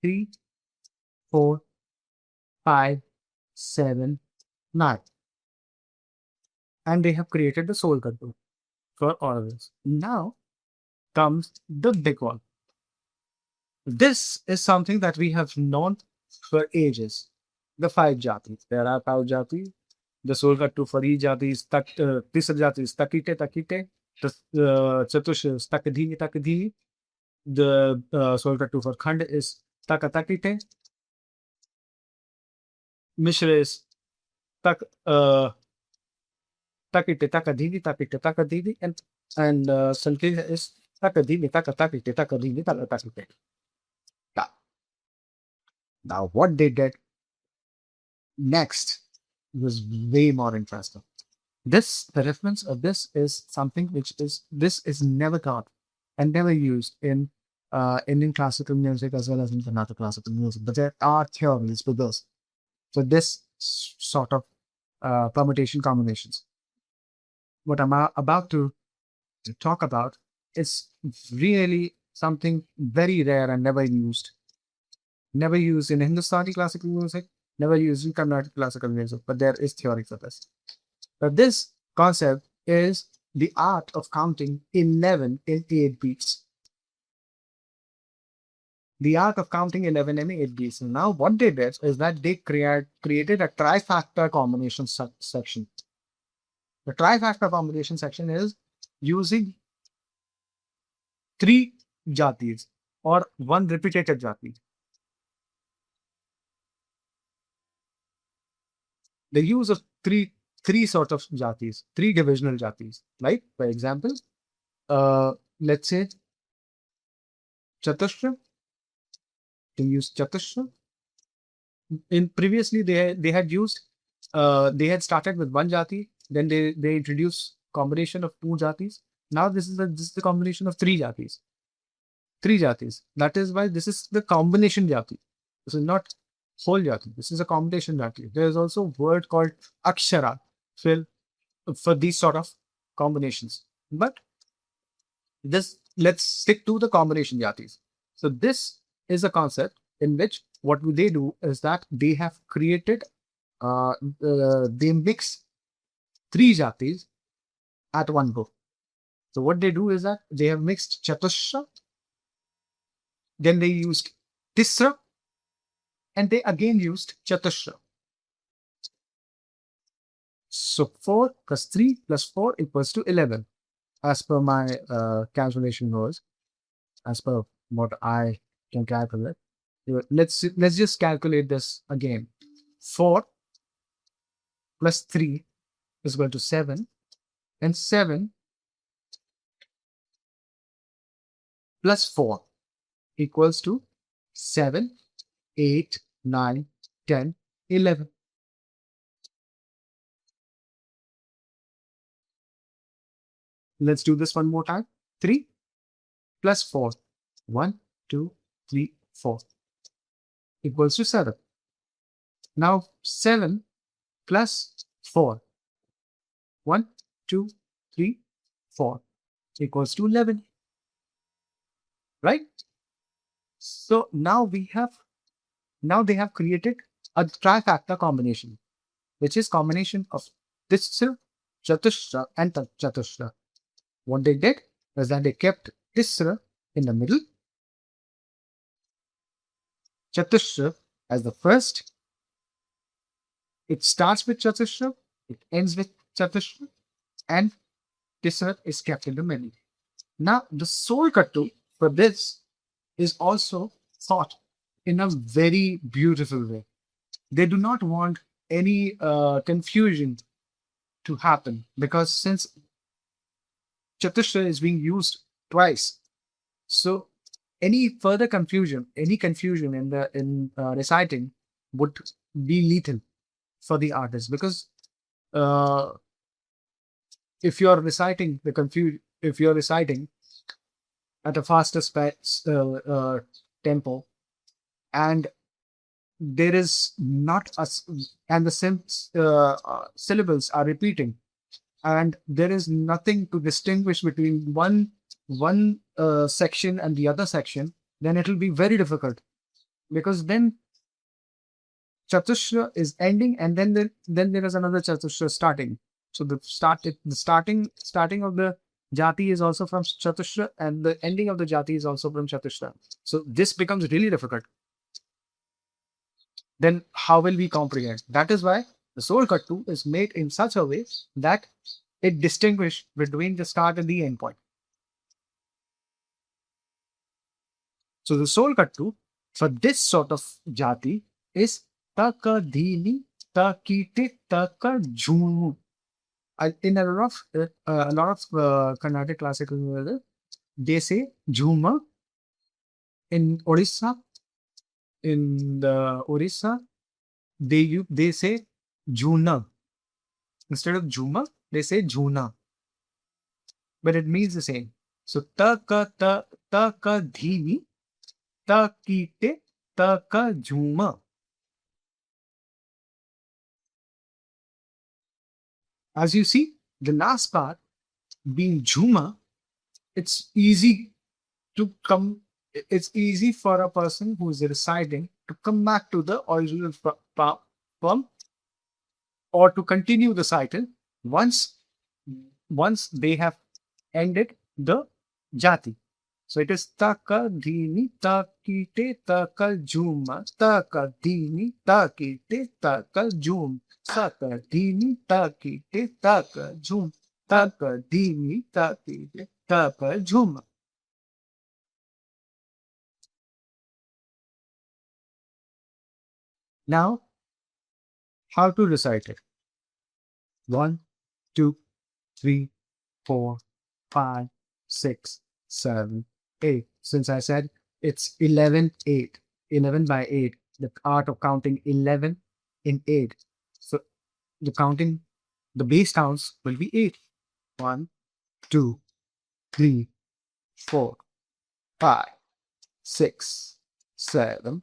3, 4, 5, 7, 9. And they have created the soul control for all of this. Now comes the big one. This is something that we have known for ages. The 5 jatis. There are 5 jatis. The soul kattu for each jati is tisra jati is takite takite. The chatush is takadhini takadhini. The soul kattu for khand is takatakite. Mishra is tak takite takadhini takite takadhini, and Sankirta is takadhini takatakite takadhini takatakite. Now what they did next was way more interesting. The reference of this is something this is never taught and never used in Indian classical music as well as in Carnatic classical music. But there are theories for this sort of permutation combinations. What I'm about to talk about is really something very rare and never used. Never used in Hindustani classical music, never used in Carnatic classical music, but there is theory for this. But this concept is the art of counting 11 in 8 beats. The art of counting 11 in 8 beats. And now what they did is that they created a trifactor combination section. The trifactor combination section is using 3 jatis or 1 repetitive jati. The use of three sort of jatis, 3 divisional jatis. Like, for example, let's say Chatushra. They use Chatushra. In previously, they had used they had started with 1 jati, then they introduced combination of 2 jatis. Now this is the combination of 3 jatis. 3 jatis. That is why this is the combination jati. This is not whole jati. This is a combination jati. There is also a word called akshara for these sort of combinations. But let's stick to the combination jatis. So this is a concept in which what they do is that they have created, they mix 3 jatis at one go. So what they do is that they have mixed Chatushra, then they used Tisra, and they again used Chatushra. So 4 plus 3 plus 4 equals to 11, as per my calculation was, as per what I can calculate. Let's just calculate this again. 4 plus 3 is equal to 7, and 7 plus 4 equals to 7, 8, 9, 10, 11. Let's do this one more time. 3 plus 4. 1, 2, 3, 4 equals to 7. Now 7 plus 4. 1, 2, 3, 4 equals to 11. Right? So now they have created a trifactor combination, which is combination of Tisra, Chatushra, and Chatushra. What they did was that they kept Tisra in the middle, Chatushra as the first. It starts with Chatushra, it ends with Chatushra, and Tisra is kept in the middle. Now, the soul kattu for this is also thought in a very beautiful way. They do not want any confusion to happen, because since Chatushra is being used twice, so any further confusion, in reciting would be lethal for the artist, because if you're reciting at a faster tempo, and there is not and the syllables are repeating, and there is nothing to distinguish between one section and the other section, then it will be very difficult. because then Chatushra is ending, and then there is another Chatushra starting. So the starting of the jati is also from Chatushra, and the ending of the jati is also from Chatushra. So this becomes really difficult. Then how will we comprehend? That is why the soul kattu is made in such a way that it distinguishes between the start and the end point. So the soul kattu for this sort of jati is taka dini takite taka junu. In a lot of Carnatic classical music, they say jhuma. In Orissa, in the Orissa, they say juna. Instead of juma, they say juna, but it means the same. So ta ka dhimi ta kite ta ka juma. As you see, the last part being juma, it's easy to come. It's easy for a person who is reciting to come back to the original form or to continue the cycle once they have ended the jati. So it is taka dini takite taka juma taka dini takite taka jum taka dini takite taka jum taka dini takite taka juma. Now, how to recite it? 1, 2, 3, 4, 5, 6, 7, 8. Since I said it's 11, 8, 11 by 8, the art of counting 11 in 8. So the counting, the base counts will be 8. 1, 2, 3, 4, 5, 6, 7,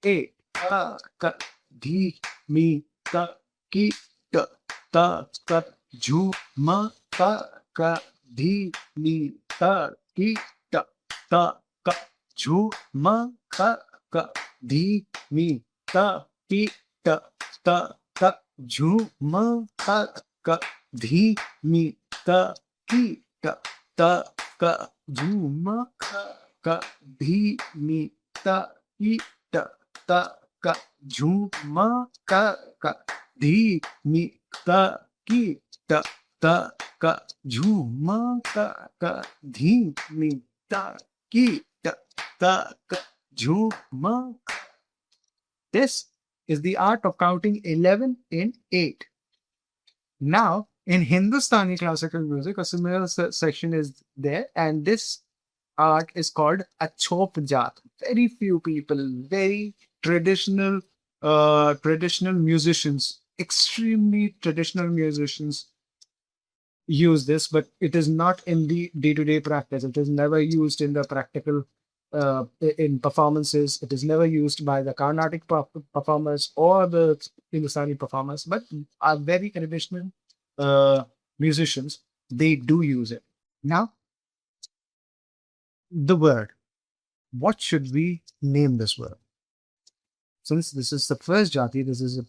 8. Ta, ka, di, mi, ta, ki, ta, ta, ka, ju, ma, ta, ka, di, mi, ta, ki, ta, ta, ka, ju, ma, ta, ka, di, mi, ta, ki, ta, ta, ka, ju, ma, ta, ka, di, mi, ta, ki, ta, ta, ka, ju, ma, ta, ka, di, mi, ta, ki, ta, ta, ka, ju, ma, ka, di, mi, ta, ki, ta, ta, ka, ju, ma, ka, di, mi, ta, ki, ta, ka, ju, ma. This is the art of counting 11 in 8. Now, in Hindustani classical music, a similar section is there, and this art is called a chop jat. Very few people, very traditional, traditional musicians, extremely traditional musicians use this, but it is not in the day-to-day practice. It is never used in the practical in performances. It is never used by the Carnatic performers or the Hindustani performers, but are very traditional uh, musicians. They do use it. Now, the word. What should we name this word? Since this is the first jati, this is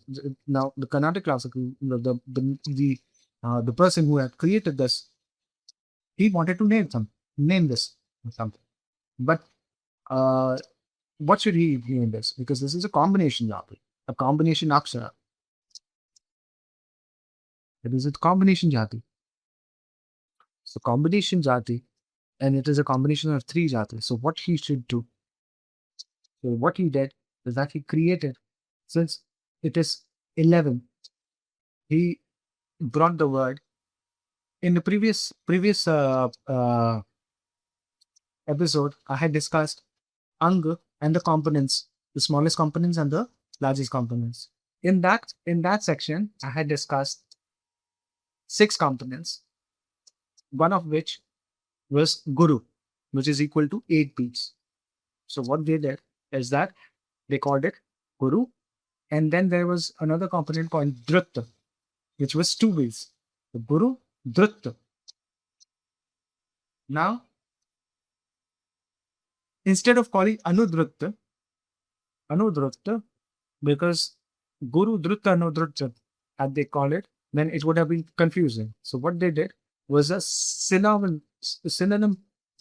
now the Carnatic classical, the person who had created this, he wanted to name this something. But uh, what should he name this? Because this is a combination jati, a combination akshara. It is a combination jati. So combination jati, and it is a combination of three jati. So what he should do? So what he did is that he created, since it is 11, he brought the word in the previous episode. I had discussed Anga and the components, the smallest components and the largest components. In that section, I had discussed 6 components, one of which was Guru, which is equal to 8 beats. So what they did is that they called it Guru, and then there was another component called Drutta, which was 2 beats. The Guru, Drutta. Now, instead of calling Anudrutta, Anudrutta, because Guru Drutta Anudrutta, as they call it, then it would have been confusing. So what they did was a synonym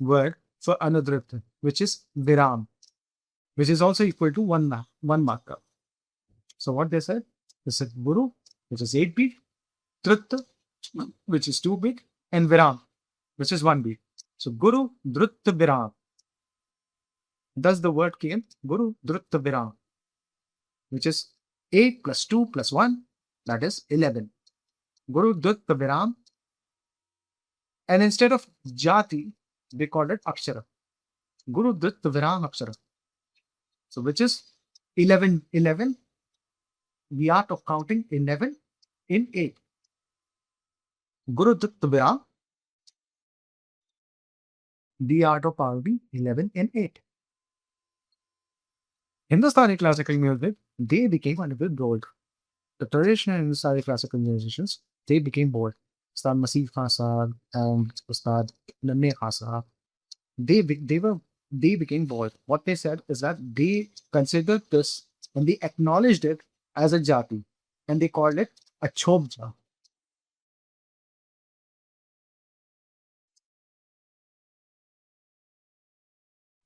word for Anudrutta, which is Viram, which is also equal to one marker. So what they said Guru, which is 8 beat, Drutta, which is 2 beat, and Viram, which is 1 beat. So Guru Drutta Viram. Thus the word came Guru Drutta Viram, which is 8 plus 2 plus 1, that is 11. Guru Drutta Viram. And instead of Jati, they called it Akshara. Guru Drutta Viram Akshara. So which is 11, 11, the art of counting 11 in 8. Guru Drutta Viram, the art of counting 11 in 8. Hindustani classical music, they became a little bold. The traditional Hindustani classical musicians, they became bold. Ustad Masif Khan Saab and Ustad Nanne Khan Saab, they became bold. What they said is that they considered this and they acknowledged it as a jati, and they called it a chobja.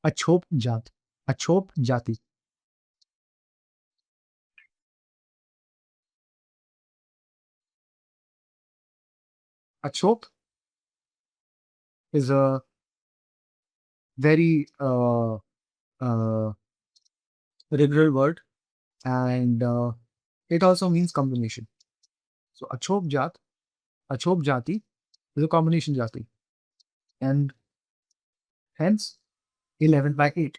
A chop jat, a chop jati. A chop is a very regular word, and it also means combination. So a chop jati is a combination jati, and hence 11 by 8.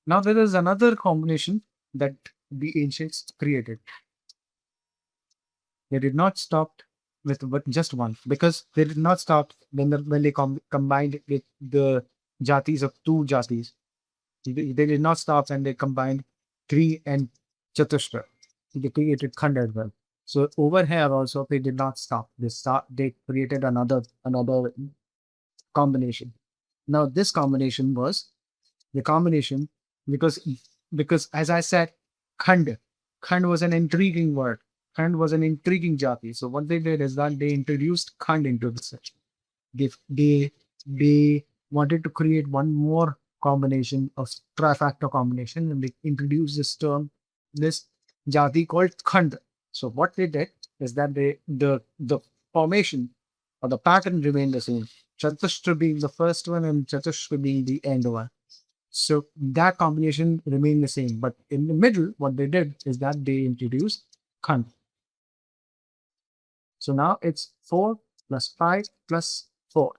Now there is another combination that the ancients created. They did not stop with just one, because they did not stop when they combined with the jatis of two jatis. They did not stop and they combined three and chatushra. They created khand as well. So over here also they did not stop. They created another combination. Now this combination was the combination because because as I said, khand khand was an intriguing word. Khand was an intriguing jati. So what they did is that they introduced khand into the section. They wanted to create one more combination of trifactor combination, and they introduced this jati called khand. So what they did is that the formation or the pattern remained the same. Chatushra being the first one and Chatushra being the end one. So that combination remained the same. But in the middle, what they did is that they introduced khand. So now it's 4 plus 5 plus 4.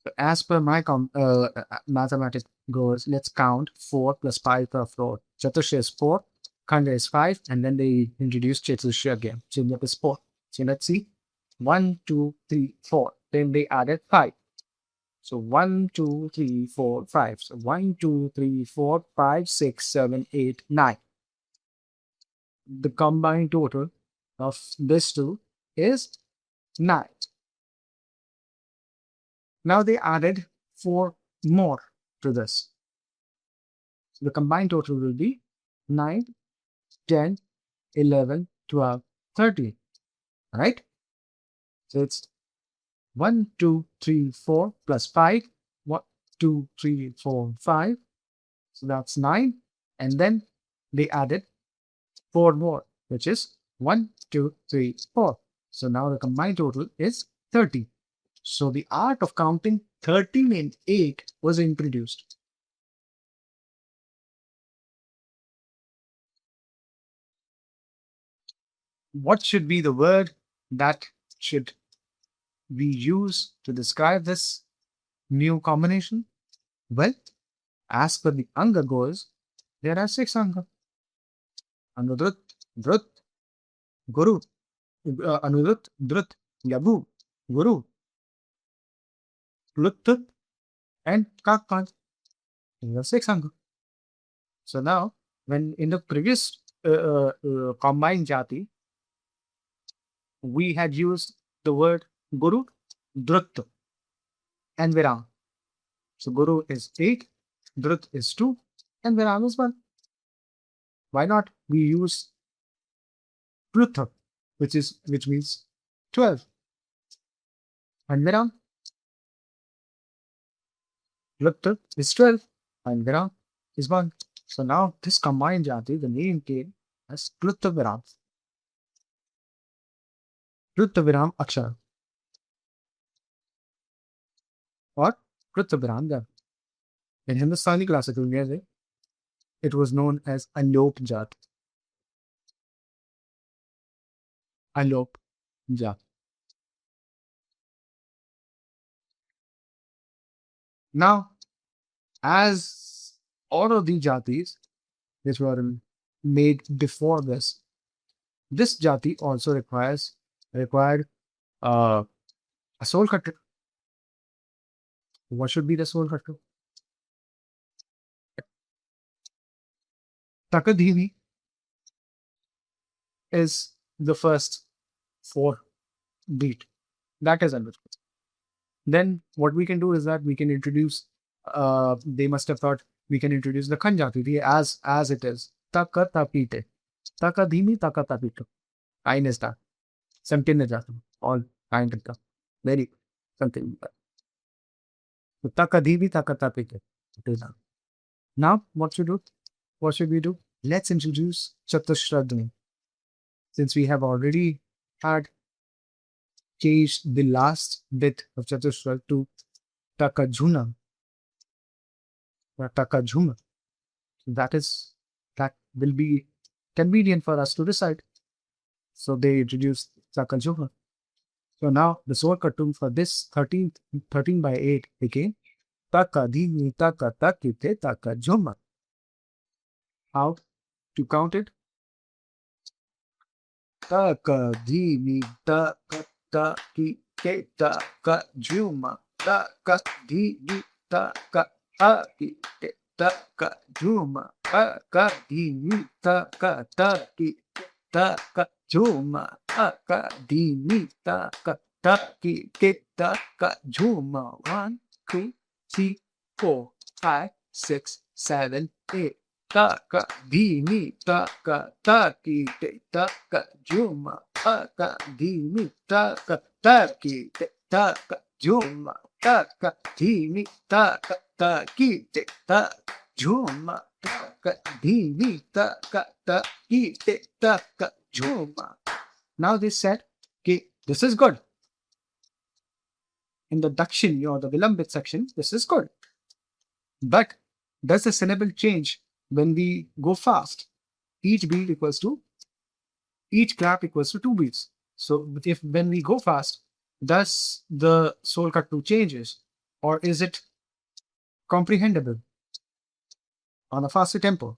So as per my mathematics goes, let's count 4 plus 5 plus 4. Chatushra is 4, khanda is 5, and then they introduce Chatushra again. So that is 4. So let's see. 1, 2, 3, 4. Then they added 5. So 1, 2, 3, 4, 5. So 1, 2, 3, 4, 5, 6, 7, 8, 9. The combined total of this two is 9. Now they added 4 more to this. So the combined total will be 9, 10, 11, 12, 13. Right? So it's 1, 2, 3, 4 plus 5. 1, 2, 3, 4, 5. So that's 9. And then they added 4 more, which is 1, 2, 3, 4. So now the combined total is 30. So the art of counting 13 in 8 was introduced. What should be the word that should we use to describe this new combination? Well, as per the Anga goes, there are 6 Anga. Anudrut, Drut, Guru, Anudrut, Drut, Yabu, Guru, Lut, and Kakpan. There are 6 Anga. So now, when in the previous combined jati, we had used the word Guru. Drut and Viram. So Guru is 8, Drut is 2, and Viram is 1. Why not? We use Prutha, which means 12. And Viram, Prutha is 12, and Viram is 1. So now this combined jati, the name came as Prutha Viram. Prutha Viram Akshar. Or Prutha Viram Jat. In Hindustani classical music, it was known as Alop Jat. Alop Jat. Now, as all of the jatis which were made before this jati also required uh, a soul cutter. What should be the soul cutter? Takadhivi is the first 4 beat. That is understood. Then what we can do is that we can introduce. They must have thought we can introduce the Khanjati as it is. Takatapite. Takadhimi takatapite. Kain is that. Something is that. All kind of stuff. Very something. So takadhimi takatapite. It is that. Now what should do? What should we do? Let's introduce Chatushradhani. Since we have already had changed the last bit of Chatushrad to Takajuna or Takajuma. That will be convenient for us to decide. So they introduced Takajuma. So now the soul cartoon for this 13 by 8 became Takadini Takatakite Takajuma. How to count it? Takadini Takataki Takajuma. Takadini Takataki Takajuma. Takadini Takataki Takajuma. Takadini Takataki Takajuma. 1, 2, 3, 4, 5, 6, 7, 8. Taka dini taka taki te taka juma taka dini taka taki te taka juma taka dini taka taki te taka juma taka dini taka taki te taka juma. Now they said, okay, this is good. In the Dakshin or the Vilambit section, this is good. But does the syllable change when we go fast? Each clap equals to 2 beats. So if when we go fast, does the soul cut 2 changes, or is it comprehensible on a faster tempo?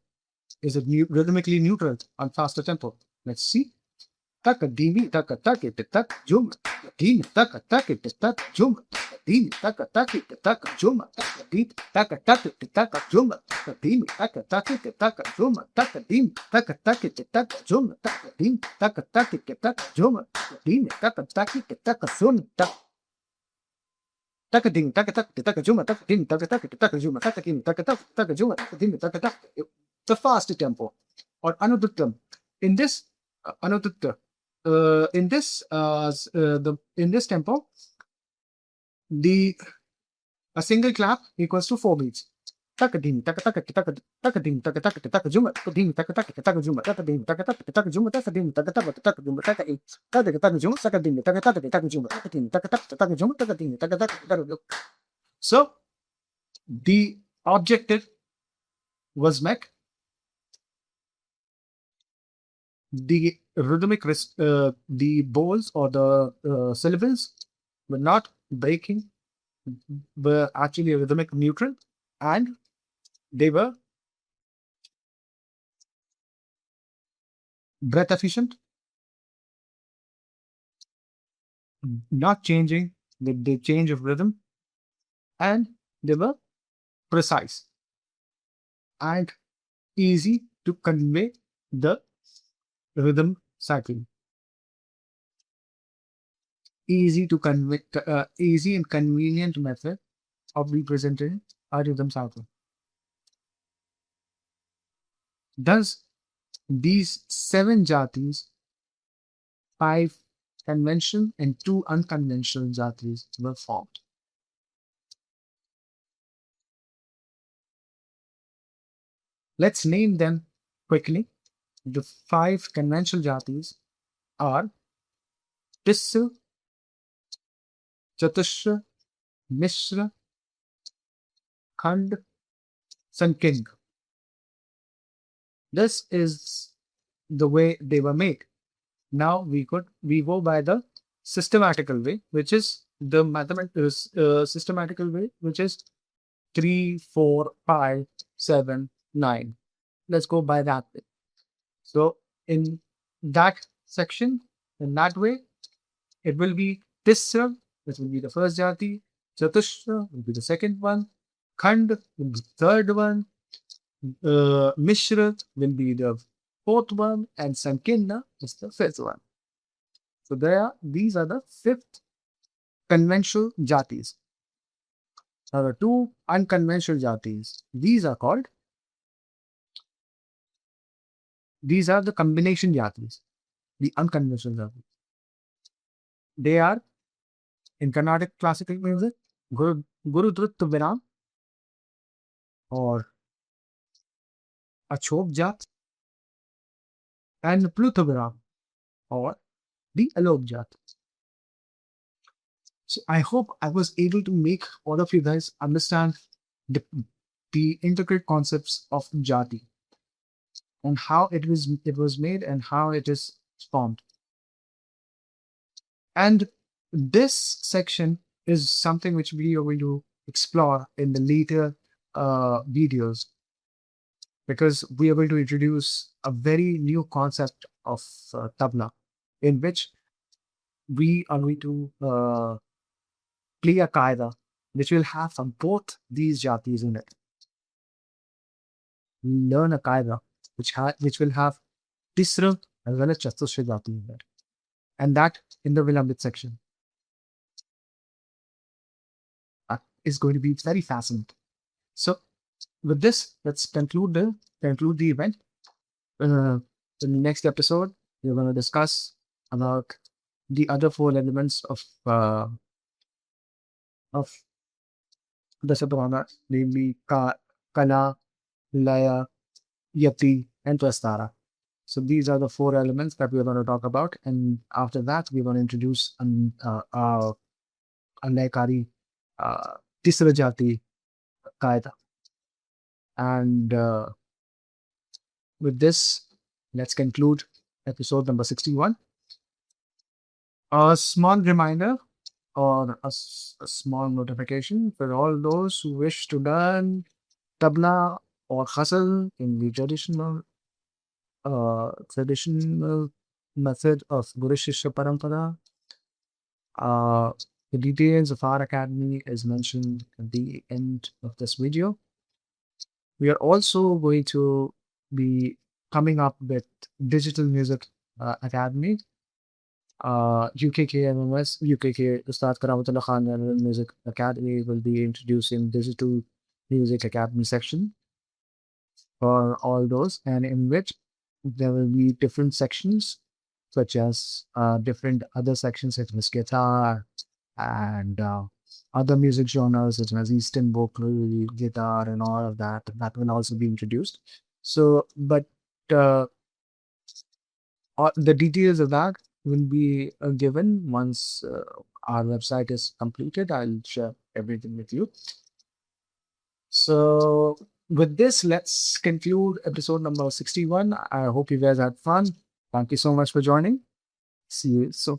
Is it rhythmically neutral on faster tempo? Let's see. Taka dimi taka taki te taka juma. Dimi taka taki te taka juma. Dimi taka taki te taka juma. Dimi taka taki te taka juma. Dimi taka taki te taka juma. Taka dimi taka taki te taka juma. Taka dimi taka taki te taka juma. Dimi taka taki te taka juma. Taka dimi taka taki te taka juma. Taka dimi taka taki te taka juma. Taka dimi taka taki te taka juma. Taka dimi taka taki. The fast tempo or anuduttam. In this anudutta. In this tempo, a single clap equals to 4 beats. Takadim takataka taka takadim takataka taka juma takadim takataka taka juma takadim takataka taka juma takadim takataka taka juma taka taka juma takadim takataka taka juma takadim takataka taka juma takadim takataka taka. So the objective was met. The rhythmic the bowls or the syllables were not breaking, were actually rhythmic neutral, and they were breath efficient, not changing with the change of rhythm, and they were precise and easy to convey the rhythm cycle. easy and convenient method of representing a rhythm cycle. Thus, these seven jatis, five conventional and two unconventional jatis were formed. Let's name them quickly. The five conventional jatis are Tisra, Chatushra, Mishra, Khand, Sanking. This is the way they were made. Now we go by the systematical way, which is the mathematical systematical way, which is 3, 4, 5, 7, 9. Let's go by that way. So in that section, in that way, it will be Tisra, which will be the first jati, Chatushra will be the second one, Khand will be the third one, Mishra will be the fourth one, and Sankinna is the fifth one. So these are the fifth conventional jatis. Now the two unconventional jatis, these are the combination jatis, the unconventional jatis. They are in Carnatic classical music, Guru Drutta Vinam or Achok Jat and Plutha Vinam or the Alok Jat. So I hope I was able to make all of you guys understand the, the intricate concepts of jati and how it was made and how it is formed. And this section is something which we are going to explore in the later videos, because we are going to introduce a very new concept of tabla, in which we are going to play a qaida which will have both these jatis in it. We learn a qaida which will have tisra as well as chatusra jati in it, and that in the Vilambit section. That is going to be very fascinating. So with this, let's conclude the event. In the next episode, we're going to discuss about the other four elements of Dasa Pranas, namely Kala, Laya, Yati, and Prastara. So these are the four elements that we're going to talk about, and after that, we're going to introduce a Layakari Tisra Jati Qaida. And with this, let's conclude episode number 61. A small reminder or a small notification for all those who wish to learn tabla or ghazal in the traditional method of Guru Shishya Parampara. The details of our academy is mentioned at the end of this video. We are also going to be coming up with Digital Music Academy. UKK Ustad Karamatullah Khan Music Academy will be introducing Digital Music Academy section for all those, and in which there will be different sections, such as different other sections such as guitar and other music genres such as Eastern vocal, guitar, and all of that. That will also be introduced. So, but the details of that will be given once our website is completed. I'll share everything with you. So with this, let's conclude episode number 61. I hope you guys had fun. Thank you so much for joining. See you soon.